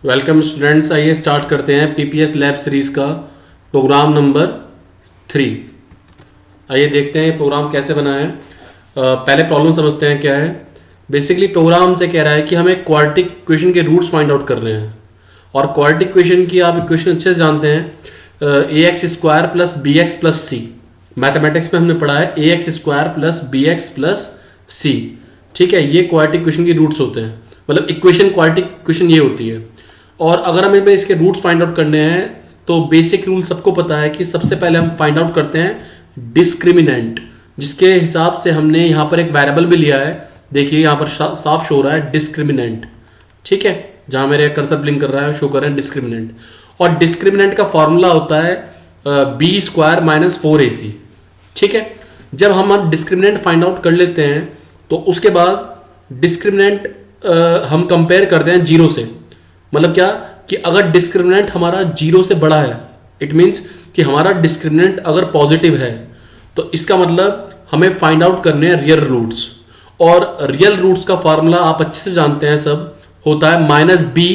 Welcome students, आइए start करते हैं पीपीएस लैब सीरीज का प्रोग्राम नंबर 3। आइए देखते हैं प्रोग्राम कैसे बना है। पहले प्रॉब्लम समझते हैं क्या है। बेसिकली प्रोग्राम से कह रहा है कि हमें क्वाड्रेटिक इक्वेशन के रूट्स फाइंड आउट करने हैं। और क्वाड्रेटिक इक्वेशन की आप इक्वेशन अच्छे से जानते हैं, A X square plus B X plus C. Mathematics में हमने पढ़ा है A X square plus B X plus C. ठीक है, ये क्वाड्रेटिक इक्वेशन के रूट्स होते हैं, मतलब इक्वेशन क्वाड्रेटिक इक्वेशन ये होती है। और अगर हमें इसके रूट्स फाइंड आउट करने हैं तो बेसिक रूल सबको पता है कि सबसे पहले हम फाइंड आउट करते हैं डिस्क्रिमिनेंट, जिसके हिसाब से हमने यहाँ पर एक वेरिएबल भी लिया है। देखिए यहाँ पर साफ शो हो रहा है डिस्क्रिमिनेंट। ठीक है, जहां मेरे कर्सर ब्लिंक कर रहा है शो कर रहे हैं डिस्क्रिमिनेंट। और डिस्क्रिमिनेंट का फॉर्मूला होता है बी स्क्वायर माइनस 4ac। ठीक है, जब हम डिस्क्रिमिनेंट फाइंड आउट कर लेते हैं तो उसके बाद डिस्क्रिमिनेंट हम कंपेयर करते हैं जीरो से। मतलब क्या कि अगर डिस्क्रिमिनेंट हमारा जीरो से बड़ा है, इट मींस कि हमारा डिस्क्रिमिनेंट अगर पॉजिटिव है, तो इसका मतलब हमें फाइंड आउट करने हैं रियल रूट्स। और रियल रूट्स का फार्मूला आप अच्छे से जानते हैं, सब होता है minus B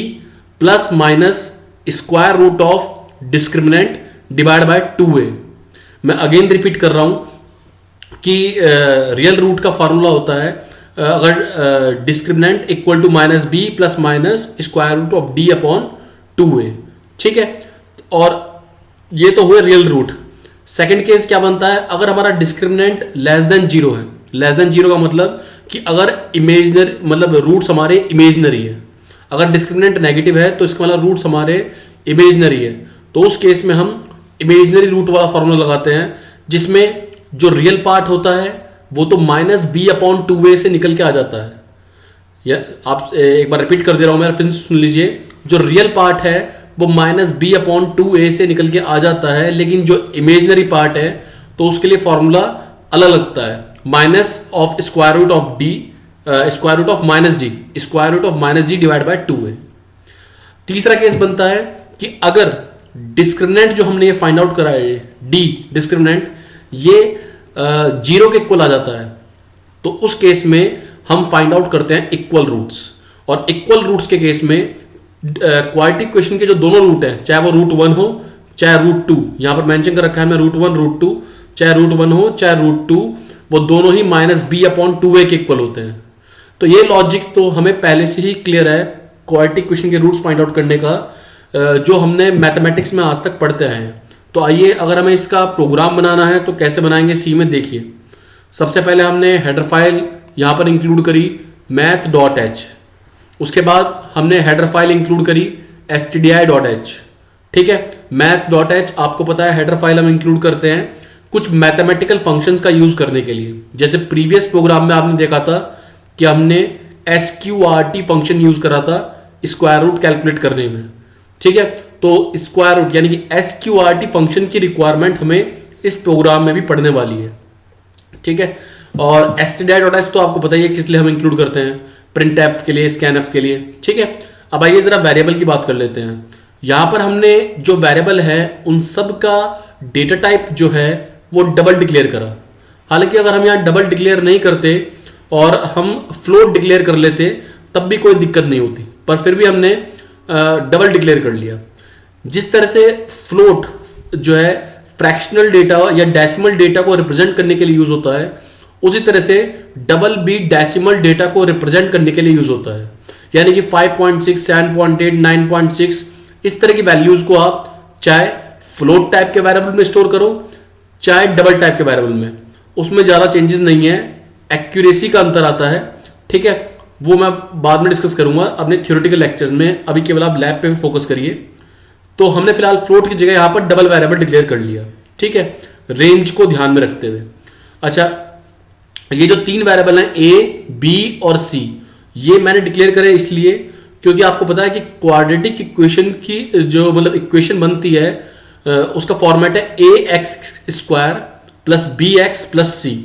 plus minus square root of discriminant divide by 2a। मैं अगेन रिपीट कर रहा हूं कि रियल रूट का फार्मूला होता है अगर discriminant equal to minus B plus minus square root of D upon 2a। ठीक है, और ये तो हुए रियल रूट। सेकंड केस क्या बनता है, अगर हमारा डिस्क्रिमिनेंट लेस देन जीरो है। लेस देन जीरो का मतलब कि अगर इमेजनरी, मतलब रूट्स हमारे इमेजनरी है। अगर डिस्क्रिमिनेंट नेगेटिव है तो इसका मतलब रूट्स हमारे इमेजनरी है, तो उस केस में हम इमेजनरी रूट वाला फॉर्मूला लगाते हैं, जिसमें जो रियल पार्ट होता है वो तो माइनस बी अपॉन 2a से निकल के आ जाता है। या आप एक बार रिपीट कर दे रहा हूं, मेरा फिर सुन लीजिए। जो रियल पार्ट है वो माइनस बी अपॉन 2a से निकल के आ जाता है, लेकिन जो इमेजनरी पार्ट है तो उसके लिए फॉर्मूला अलग लगता है, minus of square root of D, square root of minus D, square root of minus D divide by 2a। तीसरा केस बनता है कि अगर डिस्क्रिमिनेंट जो हमने ये फाइंड आउट करा है डी डिस्क्रिमिनेंट, ये जीरो के इक्वल आ जाता है, तो उस केस में हम फाइंड आउट करते हैं इक्वल रूट्स। और इक्वल रूट्स के केस में क्वाड्रेटिक इक्वेशन के जो दोनों रूट हैं, चाहे वो रूट 1 हो चाहे रूट 2, यहां पर मेंशन कर रखा है मैं रूट 1 रूट 2, चाहे रूट 1 हो चाहे रूट 2, वो दोनों ही माइनस बी अपॉन 2a के इक्वल होते हैं। तो ये लॉजिक तो हमें पहले से ही क्लियर है क्वाड्रेटिक इक्वेशन के रूट्स फाइंड आउट करने का, जो हमने मैथमेटिक्स में आज तक पढ़ते आए हैं। तो आइए, अगर हमें इसका प्रोग्राम बनाना है तो कैसे बनाएंगे सी में देखिए। सबसे पहले हमने हेडर फाइल यहां पर इंक्लूड करी math.h। उसके बाद हमने हेडर फाइल इंक्लूड करी stdi.h। ठीक है, math.h आपको पता है हेडर फाइल हम इंक्लूड करते हैं कुछ मैथमेटिकल फंक्शंस का यूज करने के लिए। जैसे प्रीवियस प्रोग्राम में आपने देखा था कि हमने sqrt फंक्शन यूज करा था स्क्वायर रूट कैलकुलेट करने में। ठीक है, तो स्क्वायर रूट यानी कि sqrt फंक्शन की रिक्वायरमेंट हमें इस प्रोग्राम में भी पढ़ने वाली है। ठीक है, और stdi.h तो आपको पता ही है किस लिए हम इंक्लूड करते हैं, printf के लिए, scanf के लिए। ठीक है, अब आइए जरा वेरिएबल की बात कर लेते हैं। यहां पर हमने जो वेरिएबल है उन सब का डेटा टाइप जो है वो डबल डिक्लेयर करा। हालांकि अगर हम यहाँ डबल डिक्लेयर नहीं करते और हम फ्लोट डिक्लेयर कर लेते तब भी कोई दिक्कत नहीं होती, पर फिर भी हमने डबल डिक्लेयर कर लिया। जिस तरह से फ्लोट जो है फ्रैक्शनल डेटा या डेसिमल डेटा को रिप्रेजेंट करने के लिए यूज होता है, उसी तरह से डबल भी डेसिमल डेटा को रिप्रेजेंट करने के लिए यूज होता है। यानी कि 5.6, 7.8, 9.6 इस तरह की वैल्यूज को आप चाहे फ्लोट टाइप के वेरिएबल में स्टोर करो चाहे डबल टाइप के वेरिएबल में, उसमें ज्यादा चेंजेस नहीं है, एक्यूरेसी का अंतर आता है। ठीक है, वो मैं बाद में डिस्कस करूंगा अपने थ्योरेटिकल लेक्चर्स में, अभी केवल आप लैब पे फोकस करिए। तो हमने फिलहाल फ्लोट की जगह यहां पर डबल वेरिएबल डिक्लेयर कर लिया। ठीक है, रेंज को ध्यान में रखते हुए। अच्छा, ये जो तीन वेरिएबल हैं a, b और c, ये मैंने डिक्लेयर करे इसलिए क्योंकि आपको पता है कि क्वाड्रेटिक इक्वेशन की जो मतलब इक्वेशन बनती है उसका फॉर्मेट है ax square plus bx plus c।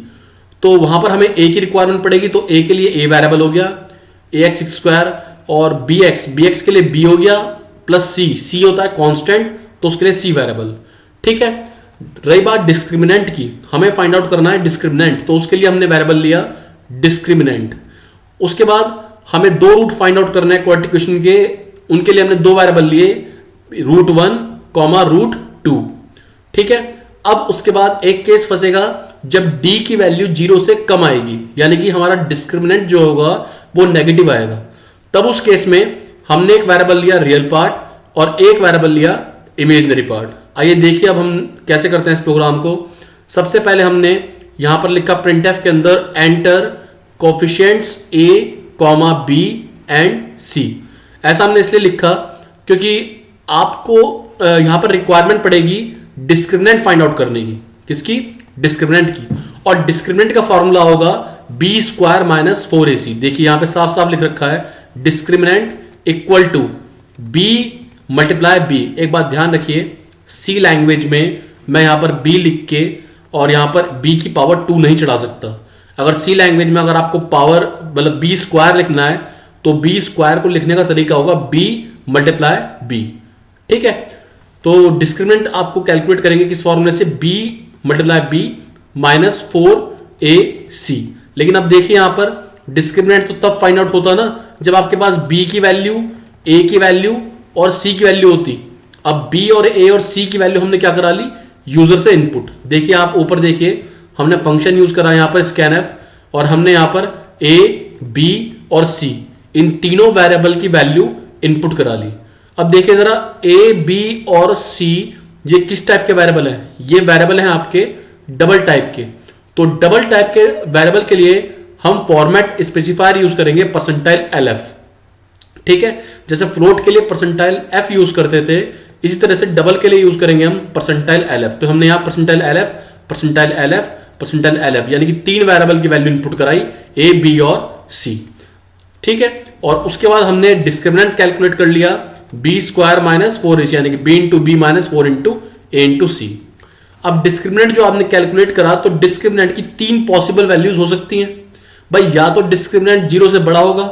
तो वहां पर हमें a की रिक्वायरमेंट पड़ेगी, तो a के लिए a वेरिएबल हो गया ax स्क्वायर, और bx के लिए b हो गया प्लस c होता है कांस्टेंट, तो उसके लिए c वेरिएबल। ठीक है, रही बात डिस्क्रिमिनेंट की, हमें फाइंड आउट करना है डिस्क्रिमिनेंट, तो उसके लिए हमने वेरिएबल लिया डिस्क्रिमिनेंट। उसके बाद हमें दो रूट फाइंड आउट करना है क्वाड्रेटिक इक्वेशन के उनके लिए हमने 2 वेरिएबल लिए, √1 कॉमा √2। ठीक है, अब उसके बाद एक केस फंसेगा जब d की वैल्यू 0 से कम आएगी, यानी कि हमारा डिस्क्रिमिनेंट जो होगा वो नेगेटिव आएगा। तब उस केस में हमने एक वेरिएबल लिया रियल पार्ट और एक वेरिएबल लिया इमेजिनरी पार्ट। आइए देखिए अब हम कैसे करते हैं इस प्रोग्राम को। सबसे पहले हमने यहां पर लिखा printf के अंदर enter coefficients a, b and c। ऐसा हमने इसलिए लिखा क्योंकि आपको यहां पर रिक्वायरमेंट पड़ेगी डिस्क्रिमिनेंट फाइंड आउट करने की। किसकी? डिस्क्रिमिनेंट की। और डिस्क्रिमिनेंट का फॉर्मूला होगा b² - 4ac। देखिए यहां पे साफ साफ लिख रखा है discriminant equal to b multiply b। एक बात ध्यान रखिए, C लैंग्वेज में मैं यहां पर b लिख के और यहां पर b की पावर 2 नहीं चढ़ा सकता। अगर C लैंग्वेज में अगर आपको पावर मतलब b² लिखना है तो b² को लिखने का तरीका होगा b मल्टीप्लाई b। ठीक है, तो डिस्क्रिमिनेंट आपको कैलकुलेट करेंगे किस फॉर्मूले से, b multiply b minus 4ac। लेकिन अब देखिए यहां पर डिस्क्रिमिनेंट तो तब फाइंड आउट होता ना जब आपके पास b की वैल्यू, a की वैल्यू और c की वैल्यू होती। अब b और a और c की वैल्यू हमने क्या करा ली, यूजर से इनपुट। देखिए आप ऊपर देखिए हमने फंक्शन यूज करा यहां पर scanf और हमने यहां पर a, b और c इन तीनों वेरिएबल की वैल्यू इनपुट करा ली। अब देखिए जरा a, b और c ये किस टाइप के वेरिएबल हैं? ये वेरिएबल हैं आपके डबल टाइप के। तो डबल टाइप के वेरिएबल के लिए हम फॉर्मेट स्पेसिफायर यूज करेंगे %lf। ठीक है, जैसे फ्लोट के लिए %f यूज करते थे, इसी तरह से डबल के लिए यूज करेंगे हम %lf। तो हमने यहां %lf यानी कि 3 वेरिएबल की वैल्यू इनपुट कराई, a, b और c। ठीक है, और उसके बाद हमने डिस्क्रिमिनेंट कैलकुलेट कर लिया b² - 4ac यानी कि b × b - 4 × a × c। अब डिस्क्रिमिनेंट जो आपने कैलकुलेट करा तो डिस्क्रिमिनेंट की 3 पॉसिबल वैल्यूज हो सकती हैं भाई, या तो डिस्क्रिमिनेंट 0 से बड़ा होगा,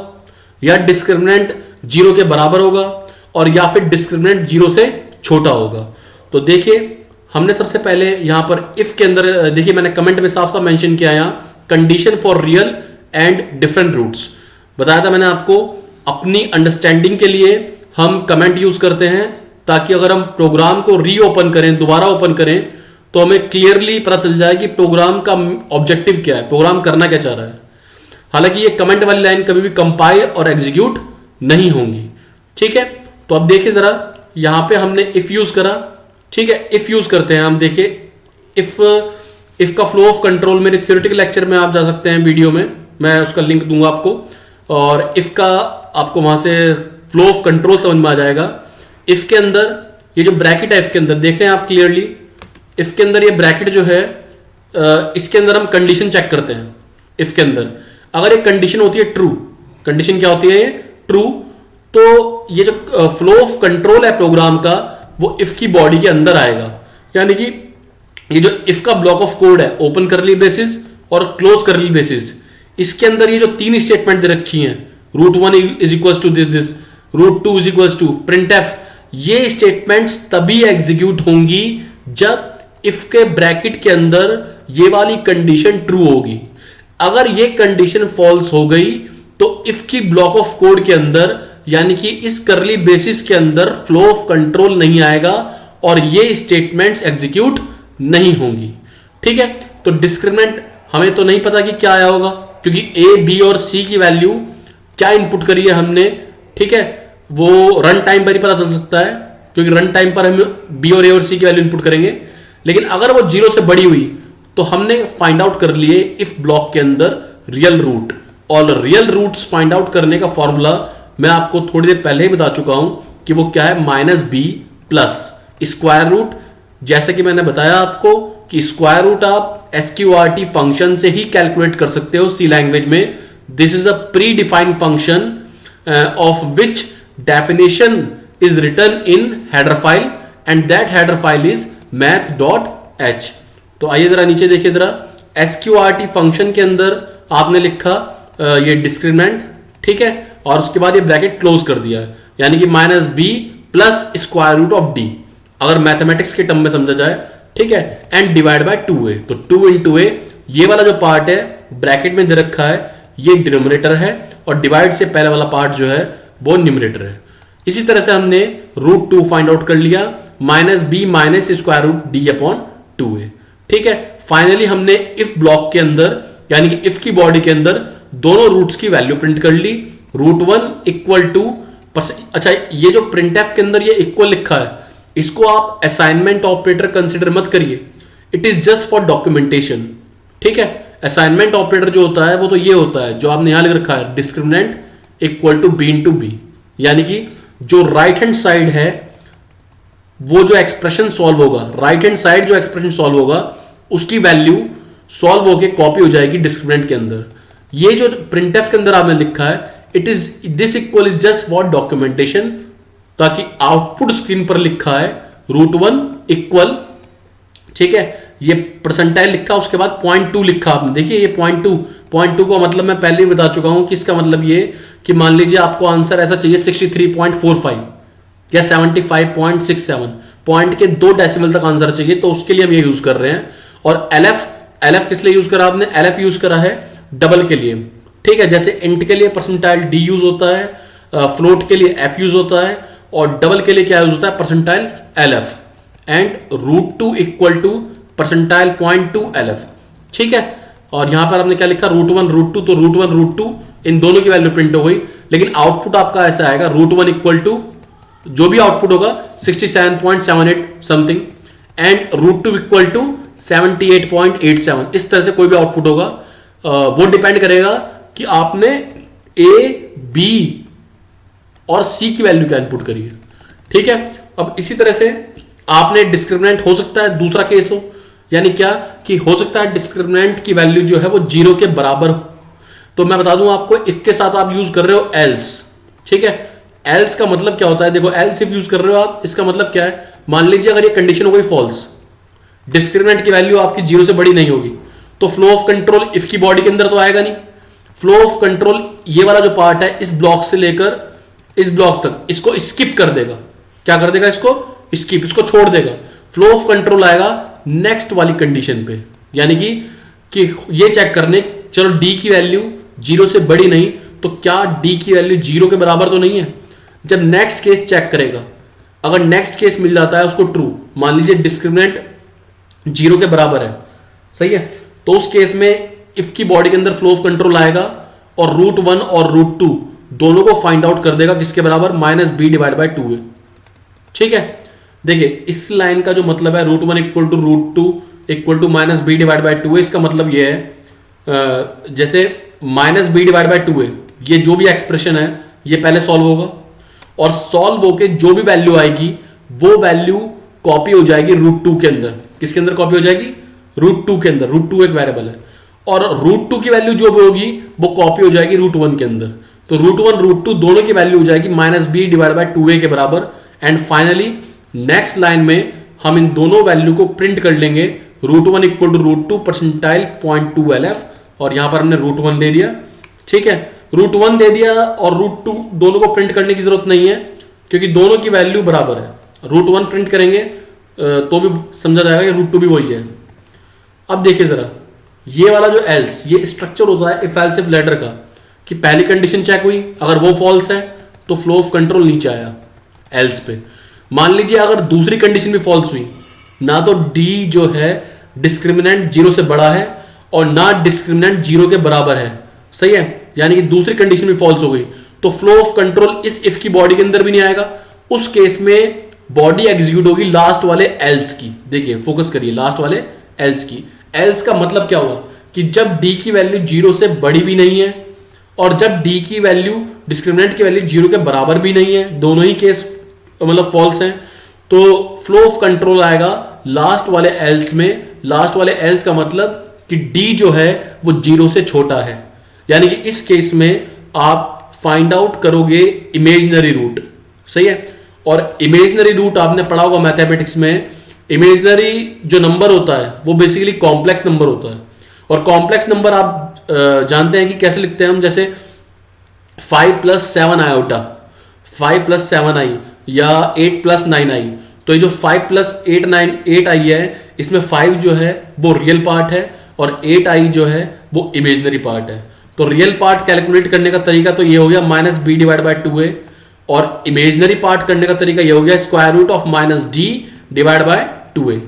या डिस्क्रिमिनेंट 0 के बराबर होगा, और या फिर डिस्क्रिमिनेंट 0 से छोटा होगा। तो देखिए हमने सबसे पहले यहां पर इफ के अंदर देखिए मैंने कमेंट में साफ साफ मेंशन किया यहां condition for real and different roots. बताया था मैंने आपको, अपनी अंडरस्टैंडिंग के लिए हम कमेंट यूज करते हैं ताकि अगर हम प्रोग्राम को रीओपन करें, दोबारा ओपन करें, तो हमें क्लियरली पता चल जाए कि प्रोग्राम का ऑब्जेक्टिव क्या है, प्रोग्राम करना क्या चाह रहा है। हालांकि ये कमेंट वाली लाइन कभी भी कंपाइल और एग्जीक्यूट नहीं होंगी। ठीक है, तो अब देखिए जरा यहां पे हमने इफ यूज करा। ठीक है, इफ यूज करते हैं हम। देखिए इफ का फ्लो ऑफ कंट्रोल मेरे थ्योरेटिकल लेक्चर में आप जा सकते हैं, वीडियो में मैं उसका लिंक दूंगा आपको, और इफ का आपको वहां से फ्लो ऑफ कंट्रोल समझ में आ जाएगा। इफ के अंदर ये जो ब्रैकेट है, इफ के अंदर देख रहे हैं आप क्लियरली, इफ के अंदर ये ब्रैकेट जो है इसके अंदर हम कंडीशन चेक करते हैं। इफ के अंदर अगर एक कंडीशन होती है ट्रू, कंडीशन क्या होती है, ट्रू, तो ये जो फ्लो ऑफ कंट्रोल है प्रोग्राम का वो इफ की बॉडी के अंदर आएगा। यानी कि ये जो इफ का ब्लॉक ऑफ कोड है, ओपन करली ब्रेसेस और क्लोज करली ब्रेसेस, इसके अंदर ये जो 3 स्टेटमेंट दे रखी हैं, √1 = दिस, √2 = printf, ये स्टेटमेंट्स तभी एग्जीक्यूट होंगी जब इफ के ब्रैकेट के अंदर ये वाली कंडीशन ट्रू होगी। अगर ये कंडीशन फॉल्स हो गई तो इफ की ब्लॉक ऑफ कोड के अंदर यानी कि इस करली ब्रेसेस के अंदर फ्लो ऑफ कंट्रोल नहीं आएगा और ये स्टेटमेंट्स एग्जीक्यूट नहीं होंगी। ठीक है, तो डिस्क्रिमिनेंट हमें तो नहीं पता कि क्या आया होगा, क्योंकि ए, बी और सी की वैल्यू क्या इनपुट करी है हमने। ठीक है, वो रन टाइम पर ही पता चल सकता है, क्योंकि रन टाइम पर हम बी और ए और सी की वैल्यू इनपुट करेंगे। लेकिन अगर वो 0 से बड़ी हुई तो हमने फाइंड आउट कर लिए इफ ब्लॉक के अंदर रियल रूट, और रियल रूट्स फाइंड आउट करने का फॉर्मूला मैं आपको थोड़ी देर पहले ही बता चुका हूं कि वो क्या है, -b प्लस स्क्वायर रूट। जैसे कि मैंने बताया आपको कि स्क्वायर रूट आप sqrt फंक्शन से ही कैलकुलेट कर सकते हो सी लैंग्वेज में। This is a predefined function of which definition is written in header file and that header file is math.h। तो आइए जरा नीचे देखिए जरा, sqrt फंक्शन के अंदर आपने लिखा ये डिस्क्रिमिनेंट, ठीक है, और उसके बाद ये ब्रैकेट क्लोज कर दिया, यानी कि -b plus square root of d, अगर मैथमेटिक्स के टर्म में समझा जाए। ठीक है, एंड डिवाइड बाय 2a, तो 2 × a, ये वाला जो पार्ट है ब्रैकेट में दे रखा है ये डिनोमिनेटर है, और डिवाइड से पहले वाला पार्ट जो है वो न्यूमरेटर है। इसी तरह से हमने √2 फाइंड आउट कर लिया, -b minus square root d upon 2a। ठीक है, फाइनली हमने इफ ब्लॉक के अंदर यानी कि इफ की बॉडी के अंदर दोनों रूट्स की वैल्यू प्रिंट कर ली। √1 इक्वल टू, अच्छा ये जो प्रिंटफ के अंदर ये इक्वल लिखा है, इसको आप असाइनमेंट ऑपरेटर कंसिडर मत करिए, it is just for documentation. ठीक है, असाइनमेंट ऑपरेटर जो होता है वो तो ये होता है जो आपने यहां लिख रखा है, discriminant equal to b into B, यानी कि जो राइट हैंड साइड है वो जो एक्सप्रेशन सॉल्व होगा, राइट हैंड साइड जो एक्सप्रेशन सॉल्व होगा उसकी वैल्यू सॉल्व होके कॉपी हो जाएगी डिस्क्रिमिनेंट के अंदर। ये जो प्रिंटफ के अंदर आपने लिखा है, it is this equal is just for documentation, ताकि आउटपुट स्क्रीन पर लिखा है √1 इक्वल, ठीक है, ये परसेंटाइल लिखा, उसके बाद 0.2 लिखा आपने। देखिए ये 0.2 का मतलब मैं पहले ही बता चुका हूं कि इसका मतलब ये कि मान लीजिए आपको आंसर ऐसा चाहिए 63.45 या 75.67, पॉइंट के 2 डेसिमल तक आंसर चाहिए, तो उसके लिए हम ये यूज कर रहे हैं। और LF किस लिए यूज करा आपने? LF यूज करा है डबल के लिए। ठीक है, जैसे इंट के लिए परसेंटाइल D यूज होता है, फ्लोट के लिए F यूज होता है, और डबल के लिए क्या यूज होता है? Percentile LF। And √2 equal to percentile 0.2 LF। ठीक है, और यहां पर आपने क्या लिखा? √1 √2, तो √1 √2 इन दोनों की वैल्यू प्रिंट हो गई, लेकिन आउटपुट आपका ऐसा आएगा √1 इक्वल टू जो भी आउटपुट होगा 67.78 समथिंग, एंड √2 इक्वल टू 78.87। इस तरह से कोई भी आउटपुट होगा, वो डिपेंड करेगा कि आपने A, B और C की वैल्यू क्या इनपुट करी है। ठीक है, अब इसी तरह से आपने डिस्क्रिमिनेंट हो सकता है दूसरा केस हो, यानी क्या कि हो सकता है डिस्क्रिमिनेंट की वैल्यू जो है वो 0 के बराबर हो। तो मैं बता दूं आपको, इफ के साथ आप यूज कर रहे हो एल्स। ठीक है, एल्स का मतलब क्या होता है? देखो एल्स इफ यूज कर रहे हो आप, इसका मतलब क्या है? मान लीजिए अगर ये कंडीशन हो गई फॉल्स, डिस्क्रिमिनेंट की वैल्यू आपकी 0 से बड़ी नहीं होगी, तो फ्लो ऑफ कंट्रोल इफ की बॉडी के अंदर तो आएगा नहीं। फ्लो ऑफ कंट्रोल ये वाला जो पार्ट है, इस ब्लॉक से लेकर इस ब्लॉक तक, इसको स्किप कर देगा। क्या कर देगा? इसको स्किप, इसको छोड़ देगा। फ्लो ऑफ कंट्रोल आएगा नेक्स्ट वाली कंडीशन पे, यानी कि ये चेक करने, चलो डी की वैल्यू 0 से बड़ी नहीं, तो क्या डी की वैल्यू 0 के बराबर तो नहीं है। जब नेक्स्ट केस चेक करेगा, अगर नेक्स्ट केस मिल जाता है उसको ट्रू, मान लीजिए डिस्क्रिमिनेंट 0 के बराबर है, सही है, तो उस केस में इफ की बॉडी के अंदर फ्लो ऑफ कंट्रोल आएगा और √1 और √2 दोनों को फाइंड आउट कर देगा किसके बराबर? -b divide by 2a। ठीक है, देखिए इस लाइन का जो मतलब है √1 equal to √2 equal to -b divide by 2a, इसका मतलब ये है जैसे -b डिवाइड बाय 2a, ये जो भी एक्सप्रेशन है ये पहले सॉल्व होगा, और सॉल्व होके जो भी वैल्यू आएगी वो वैल्यू कॉपी हो जाएगी √2 के अंदर। किसके अंदर कॉपी हो जाएगी? √2 के अंदर। √2 एक वेरिएबल है, और √2 की वैल्यू जो भी होगी वो कॉपी हो जाएगी √1 के अंदर। तो √1 √2 दोनों की वैल्यू हो जाएगी -b डिवाइड बाय 2a के बराबर। एंड फाइनली नेक्स्ट लाइन में हम इन दोनों वैल्यू को प्रिंट कर लेंगे, √1 इक्वल टू √2 परसेंटाइल 0.2 LF, और यहां पर हमने √1 दे दिया। ठीक है, √1 दे दिया और √2 दोनों को प्रिंट करने की जरूरत नहीं है, क्योंकि दोनों की वैल्यू बराबर है। √1 प्रिंट करेंगे तो भी समझा जाएगा कि √2 भी वही है। अब देखिए जरा, ये वाला जो एल्स, ये स्ट्रक्चर होता है इफ एल्स इफ लेटर का, कि पहली कंडीशन चेक हुई, अगर वो फॉल्स है तो फ्लो ऑफ कंट्रोल नीचे आया एल्स पे। मान लीजिए अगर दूसरी कंडीशन भी फॉल्स हुई, ना तो डी जो है डिस्क्रिमिनेंट 0 से बड़ा है और ना डिस्क्रिमिनेंट 0 के बराबर है, सही है, यानी कि दूसरी कंडीशन भी फॉल्स हो गई, तो फ्लो ऑफ कंट्रोल इस इफ की बॉडी के अंदर भी नहीं आएगा। उस केस में बॉडी एग्जीक्यूट होगी लास्ट वाले एल्स की। देखिए फोकस करिए, लास्ट वाले एल्स की। एल्स का मतलब क्या हुआ कि जब डी की वैल्यू 0 से बड़ी भी नहीं है और जब डी की वैल्यू डिस्क्रिमिनेंट की वैल्यू 0 के बराबर भी नहीं है, दोनों ही केस मतलब फॉल्स हैं, तो फ्लो ऑफ कंट्रोल आएगा लास्ट वाले एल्स में। लास्ट वाले एल्स का मतलब कि डी जो है वो 0 से छोटा है, यानी कि इस केस में आप फाइंड आउट करोगे इमेजिनरी रूट, सही है। और इमेजिनरी रूट आपने पढ़ा होगा मैथमेटिक्स में, इमेजिनरी जो नंबर होता है वो बेसिकली कॉम्प्लेक्स नंबर होता है, और कॉम्प्लेक्स नंबर आप जानते हैं कि कैसे लिखते हैं हम, जैसे 5 + 7 आयोटा, 5 + 7 आई, या 8 + 9 आई। तो ये जो 5 + 8 आई है, इसमें 5 जो है वो रियल पार्ट है और 8 आई जो है वो इमेजिनरी पार्ट है। तो रियल पार्ट कैलकुलेट करने का तरीका तो ये हो गया -b डिवाइड बाय 2a, और इमेजनरी पार्ट करने का तरीका यह हो गया square root of minus D divide by 2a।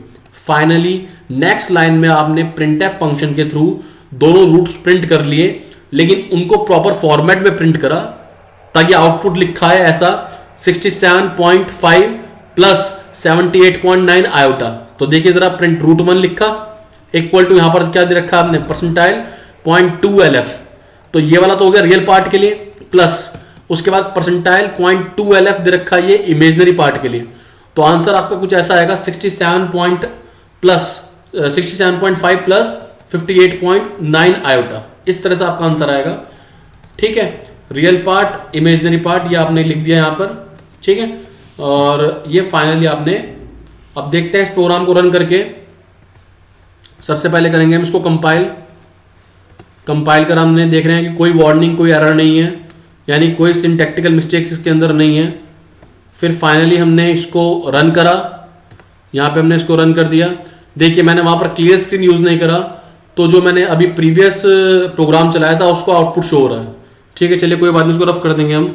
Finally next line में आपने प्रिंटफ फंक्शन के थ्रू दोनों रूट्स प्रिंट कर लिए, लेकिन उनको प्रॉपर फॉर्मेट में प्रिंट करा ताकि आउटपुट लिखा है ऐसा 67.5 प्लस 78.9 आयोटा। तो देखिए जरा, प्रिंट रूट 1 लिखा इक्वल टू यहां पर क्या दे रखा आपने परसेंटाइल 0.2 LF, तो ये वाला तो हो गया रियल पार्ट के लिए, प्लस उसके बाद परसेंटाइल 0.2 LF दे रखा ये इमेजनरी पार्ट के लिए। तो आंसर आपका कुछ ऐसा आएगा 67.5 प्लस 58.9 आयोटा। इस तरह से आपका आंसर आएगा। ठीक है, रियल पार्ट इमेजनरी पार्ट ये आपने लिख दिया यहां पर। ठीक है, और ये फाइनली आपने, अब देखते हैं इस प्रोग्राम को रन करके। सबसे पहले करेंगे हम इसको कंपाइल कर हमने देख रहे हैं कि कोई वार्निंग, कोई एरर नहीं है, यानी कोई सिंटैक्टिकल मिस्टेक्स इसके अंदर नहीं है। फिर फाइनली हमने इसको रन करा, यहां पे हमने इसको रन कर दिया। देखिए मैंने वहां पर क्लियर स्क्रीन यूज नहीं करा, तो जो मैंने अभी प्रीवियस प्रोग्राम चलाया था उसको आउटपुट शो हो रहा है। ठीक है, चलिए कोई बात नहीं, इसको रफ कर देंगे हम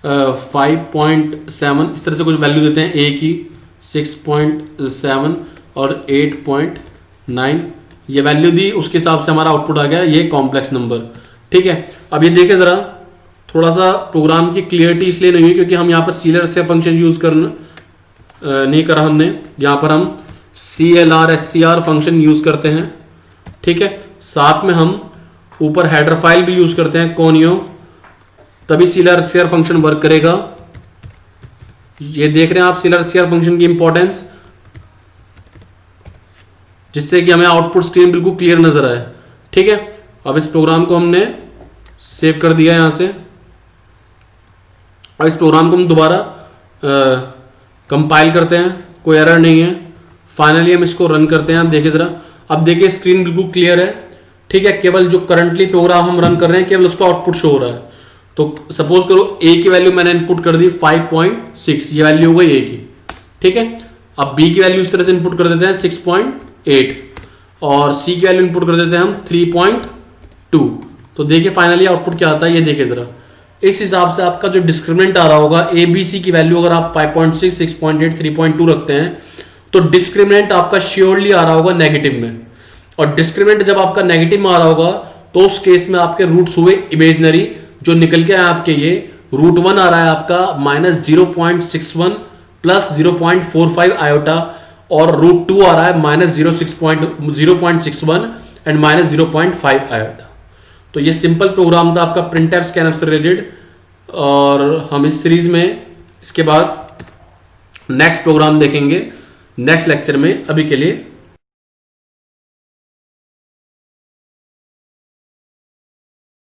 5.7 इस तरह से कुछ वैल्यू देते हैं ए की, 6.7 और 8.9 ये वैल्यू दी, उसके हिसाब से हमारा आउटपुट आ गया ये कॉम्प्लेक्स नंबर। ठीक है, अब ये देखें जरा, थोड़ा सा प्रोग्राम की क्लियरिटी इसलिए नहीं हुई क्योंकि हम यहाँ पर CLR फंक्शन यूज करना नहीं करा हमने, यहाँ पर हम CLR SCR फंक्शन यूज करते हैं। ठीक है, साथ में हम ऊपर हेडर फाइल भी यूज करते हैं कोनियो, तभी CLR SCR फंक्शन वर्क करेगा। ये देख रहे हैं आप CLR SCR फंक्शन की इंपॉर्टेंस, जिससे कि हमें आउटपुट स्क्रीन बिल्कुल क्लियर नजर आए। ठीक है, अब इस प्रोग्राम को हमने सेव कर दिया यहां से, और इस प्रोग्राम को हम दोबारा कंपाइल करते हैं, कोई एरर नहीं है। फाइनली हम इसको रन करते हैं। आप देखिए जरा, अब देखिए स्क्रीन बिल्कुल क्लियर है। ठीक है, केवल जो करंटली प्रोग्राम हम रन कर रहे हैं केवल उसका आउटपुट शो हो रहा है। तो सपोज करो ए की वैल्यू मैंने इनपुट कर दी 5.6, ये वैल्यू हो गई ए की। ठीक है, अब बी की वैल्यू इस तरह से इनपुट कर देते हैं 6.8, और सी की वैल्यू इनपुट कर देते हैं हम 3.2। तो देखिए फाइनली आउटपुट क्या आता है, ये देखिए जरा। इस हिसाब से आपका जो डिस्क्रिमिनेंट आ रहा होगा ए बी सी की वैल्यू अगर आप 5.6, 6.8, 3.2 रखते हैं तो डिस्क्रिमिनेंट आपका श्योरली आ रहा होगा नेगेटिव में, और डिस्क्रिमिनेंट जब आपका नेगेटिव में आ रहा होगा तो उस केस में आपके रूट्स हुए इमेजनरी, जो निकल के आए आपके ये रूट 1 आ रहा है आपका -0.61 प्लस 0.45 आयोटा, और रूट 2 आ रहा है -0.61 एंड -0.5 आयोटा। तो ये सिंपल प्रोग्राम था आपका प्रिंटफ स्कैनर से रिलेटेड, और हम इस सीरीज में इसके बाद नेक्स्ट प्रोग्राम देखेंगे नेक्स्ट लेक्चर में। अभी के लिए